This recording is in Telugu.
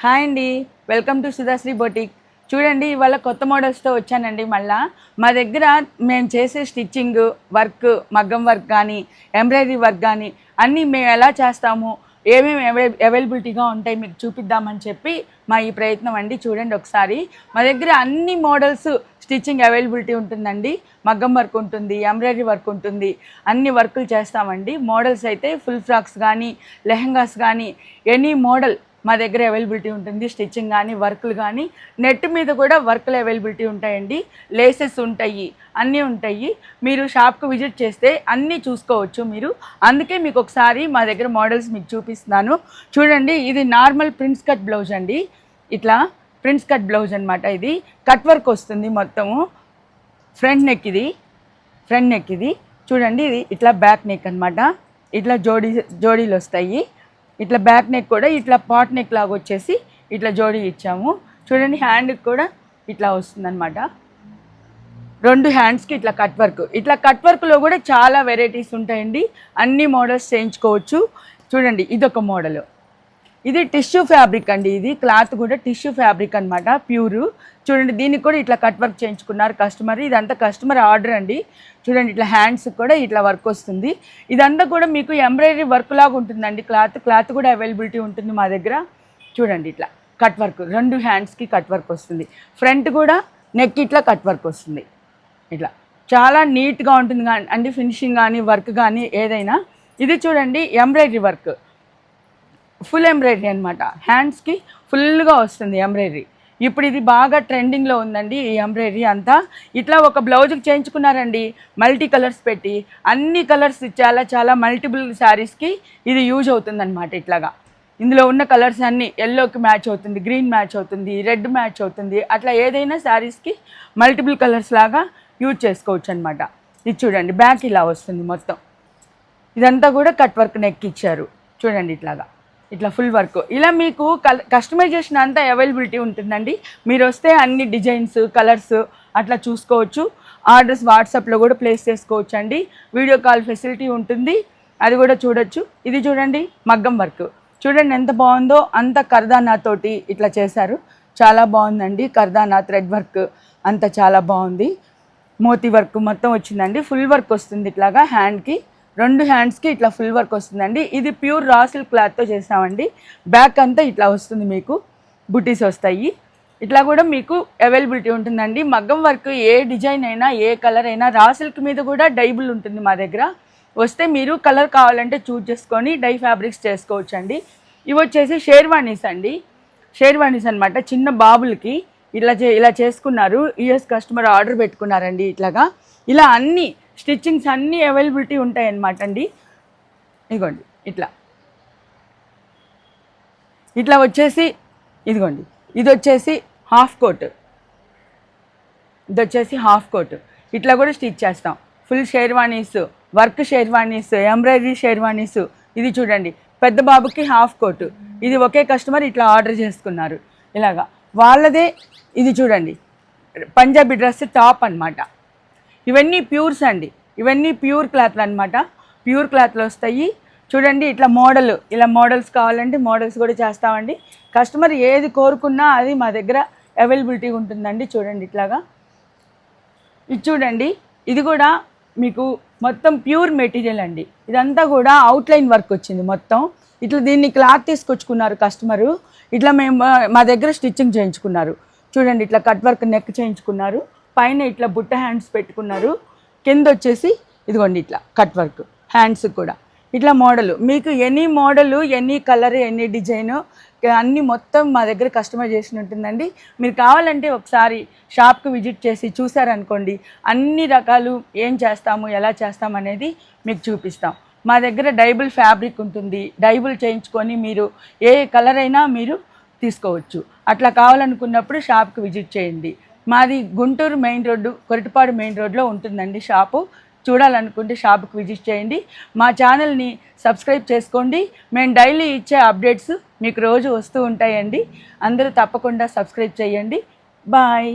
హాయ్ అండి, వెల్కమ్ టు సుధాశ్రీ బొటిక్. చూడండి, ఇవాళ కొత్త మోడల్స్తో వచ్చానండి. మళ్ళీ మా దగ్గర మేము చేసే స్టిచ్చింగ్ వర్క్, మగ్గం వర్క్ కానీ ఎంబ్రాయిడరీ వర్క్ కానీ అన్నీ మేము ఎలా చేస్తాము, ఏమేమి అవైలబిలిటీగా ఉంటాయి మీకు చూపిద్దామని చెప్పి మా ఈ ప్రయత్నం అండి. చూడండి ఒకసారి, మా దగ్గర అన్ని మోడల్స్ స్టిచ్చింగ్ అవైలబిలిటీ ఉంటుందండి. మగ్గం వర్క్ ఉంటుంది, ఎంబ్రాయిడరీ వర్క్ ఉంటుంది, అన్ని వర్కులు చేస్తామండి. మోడల్స్ అయితే ఫుల్ ఫ్రాక్స్ కానీ లెహంగాస్ కానీ ఎనీ మోడల్ మా దగ్గర అవైలబిలిటీ ఉంటుంది. స్టిచ్చింగ్ కానీ వర్కులు కానీ నెట్ మీద కూడా వర్కులు అవైలబిలిటీ ఉంటాయండి. లేసెస్ ఉంటాయి, అన్నీ ఉంటాయి. మీరు షాప్కి విజిట్ చేస్తే అన్నీ చూసుకోవచ్చు మీరు. అందుకే మీకు ఒకసారి మా దగ్గర మోడల్స్ మీకు చూపిస్తున్నాను. చూడండి, ఇది నార్మల్ ప్రిన్స్ కట్ బ్లౌజ్ అండి. ఇట్లా ప్రిన్స్ కట్ బ్లౌజ్ అనమాట. ఇది కట్ వర్క్ వస్తుంది మొత్తము. ఫ్రంట్ నెక్ ఇది చూడండి. ఇది ఇట్లా బ్యాక్ నెక్ అనమాట. ఇట్లా జోడీలు వస్తాయి. ఇట్లా బ్యాక్ నెక్ కూడా ఇట్లా పాట్ నెక్ లాగా వచ్చేసి ఇట్లా జోడీ ఇచ్చాము. చూడండి, హ్యాండ్కి కూడా ఇట్లా వస్తుందన్నమాట. రెండు హ్యాండ్స్కి ఇట్లా కట్ వర్క్. ఇట్లా కట్ వర్క్లో కూడా చాలా వెరైటీస్ ఉంటాయండి. అన్ని మోడల్స్ చేయించుకోవచ్చు. చూడండి, ఇదొక మోడల్. ఇది టిష్యూ ఫ్యాబ్రిక్ అండి. ఇది క్లాత్ కూడా టిష్యూ ఫ్యాబ్రిక్ అనమాట, ప్యూరు. చూడండి, దీనికి కూడా ఇట్లా కట్ వర్క్ చేయించుకున్నారు కస్టమర్. ఇదంతా కస్టమర్ ఆర్డర్ అండి. చూడండి, ఇట్లా హ్యాండ్స్కి కూడా ఇట్లా వర్క్ వస్తుంది. ఇదంతా కూడా మీకు ఎంబ్రాయిడరీ వర్క్ లాగా ఉంటుందండి. క్లాత్ కూడా అవైలబిలిటీ ఉంటుంది మా దగ్గర. చూడండి, ఇట్లా కట్ వర్క్, రెండు హ్యాండ్స్కి కట్ వర్క్ వస్తుంది. ఫ్రంట్ కూడా నెక్ ఇట్లా కట్ వర్క్ వస్తుంది. ఇట్లా చాలా నీట్గా ఉంటుంది అండి, ఫినిషింగ్ కానీ వర్క్ కానీ ఏదైనా. ఇది చూడండి, ఎంబ్రాయిడరీ వర్క్, ఫుల్ ఎంబ్రాయిడరీ అనమాట. హ్యాండ్స్కి ఫుల్గా వస్తుంది ఎంబ్రాయిడరీ. ఇప్పుడు ఇది బాగా ట్రెండింగ్లో ఉందండి ఈ ఎంబ్రాయిడరీ అంతా. ఇట్లా ఒక బ్లౌజ్కి చేయించుకున్నారండి మల్టీ కలర్స్ పెట్టి. అన్ని కలర్స్ చాలా మల్టిపుల్ శారీస్కి ఇది యూజ్ అవుతుందన్నమాట. ఇట్లాగా ఇందులో ఉన్న కలర్స్ అన్నీ ఎల్లోకి మ్యాచ్ అవుతుంది, గ్రీన్ మ్యాచ్ అవుతుంది, రెడ్ మ్యాచ్ అవుతుంది. అట్లా ఏదైనా శారీస్కి మల్టిపుల్ కలర్స్ లాగా యూజ్ చేసుకోవచ్చు అనమాట. ఇది చూడండి, బ్యాక్ ఇలా వస్తుంది మొత్తం. ఇదంతా కూడా కట్ వర్క్ నెక్ ఇచ్చారు. చూడండి, ఇట్లా ఫుల్ వర్క్. ఇలా మీకు కస్టమైజేషన్ అంతా అవైలబిలిటీ ఉంటుందండి. మీరు వస్తే అన్ని డిజైన్స్, కలర్స్ అట్లా చూసుకోవచ్చు. ఆర్డర్స్ వాట్సాప్లో కూడా ప్లేస్ చేసుకోవచ్చు అండి. వీడియో కాల్ ఫెసిలిటీ ఉంటుంది, అది కూడా చూడొచ్చు. ఇది చూడండి, మగ్గం వర్క్. చూడండి ఎంత బాగుందో. అంత కర్దానా తోటి ఇట్లా చేశారు. చాలా బాగుందండి. కర్దానా థ్రెడ్ వర్క్ అంతా చాలా బాగుంది. మోతీ వర్క్ మొత్తం వచ్చిందండి. ఫుల్ వర్క్ వస్తుంది. ఇట్లాగా హ్యాండ్కి, రెండు హ్యాండ్స్కి ఇట్లా ఫుల్ వర్క్ వస్తుందండి. ఇది ప్యూర్ రా సిల్క్ క్లాత్తో చేసామండి. బ్యాక్ అంతా ఇట్లా వస్తుంది, మీకు బుటీస్ వస్తాయి. ఇట్లా కూడా మీకు అవైలబిలిటీ ఉంటుందండి. మగ్గం వర్క్ ఏ డిజైన్ అయినా, ఏ కలర్ అయినా, రా సిల్క్ మీద కూడా డైబుల్ ఉంటుంది మా దగ్గర. వస్తే మీరు కలర్ కావాలంటే చూజ్ చేసుకొని డై ఫ్యాబ్రిక్స్ చేసుకోవచ్చు అండి. ఇవి వచ్చేసి షేర్వానీస్ అండి. షేర్వానీస్ అనమాట. చిన్న బాబులకి ఇలా చేసుకున్నారు. యూఎస్ కస్టమర్ ఆర్డర్ పెట్టుకున్నారండి. ఇలా అన్నీ స్టిచ్చింగ్స్ అన్నీ అవైలబిలిటీ ఉంటాయన్నమాట అండి. ఇదిగోండి, ఇట్లా వచ్చేసి ఇదిగోండి, ఇది వచ్చేసి హాఫ్ కోట్. ఇట్లా కూడా స్టిచ్ చేస్తాం. Full sherwanis, work sherwanis, embroidery sherwanis. ఇది చూడండి, పెద్ద బాబుకి హాఫ్ కోట్. ఇది ఒకే కస్టమర్ ఇట్లా ఆర్డర్ చేసుకున్నారు. ఇలాగా వాళ్ళదే. ఇది చూడండి, పంజాబీ డ్రెస్ టాప్ అనమాట. ఇవన్నీ ప్యూర్స్ అండి. ఇవన్నీ ప్యూర్ క్లాత్లు అనమాట. ప్యూర్ క్లాత్లు వస్తాయి. చూడండి, ఇలా మోడల్స్ కావాలంటే మోడల్స్ కూడా చేస్తామండి. కస్టమర్ ఏది కోరుకున్నా అది మా దగ్గర అవైలబిలిటీ ఉంటుందండి. చూడండి, ఇది చూడండి, ఇది కూడా మీకు మొత్తం ప్యూర్ మెటీరియల్ అండి. ఇదంతా కూడా అవుట్లైన్ వర్క్ వచ్చింది మొత్తం. దీన్ని క్లాత్ తీసుకొచ్చుకున్నారు కస్టమరు. మేము మా దగ్గర స్టిచ్చింగ్ చేయించుకున్నారు. చూడండి, ఇట్లా కట్ వర్క్ నెక్ చేయించుకున్నారు. పైన ఇట్లా బుట్ట హ్యాండ్స్ పెట్టుకున్నారు. కింద వచ్చేసి ఇదిగోండి, ఇట్లా కట్ వర్క్ హ్యాండ్స్ కూడా. ఇట్లా మోడలు మీకు any model, any colour, any design అన్నీ మొత్తం మా దగ్గర కస్టమైజేషన్ ఉంటుందండి. మీరు కావాలంటే ఒకసారి షాప్కి విజిట్ చేసి చూసారనుకోండి, అన్ని రకాలు ఏం చేస్తాము, ఎలా చేస్తాము అనేది మీకు చూపిస్తాం. మా దగ్గర డైబుల్ ఫ్యాబ్రిక్ ఉంటుంది. డైబుల్ చేయించుకొని మీరు ఏ కలర్ అయినా మీరు తీసుకోవచ్చు. అట్లా కావాలనుకున్నప్పుడు షాప్కి విజిట్ చేయండి. మాది Guntur main road, Koratipadu main రోడ్లో ఉంటుందండి షాపు. చూడాలనుకుంటే షాప్కి విజిట్ చేయండి. మా ఛానల్ని సబ్స్క్రైబ్ చేసుకోండి. మేము డైలీ ఇచ్చే అప్డేట్స్ మీకు రోజు వస్తూ ఉంటాయండి. అందరూ తప్పకుండా సబ్స్క్రైబ్ చేయండి. బాయ్.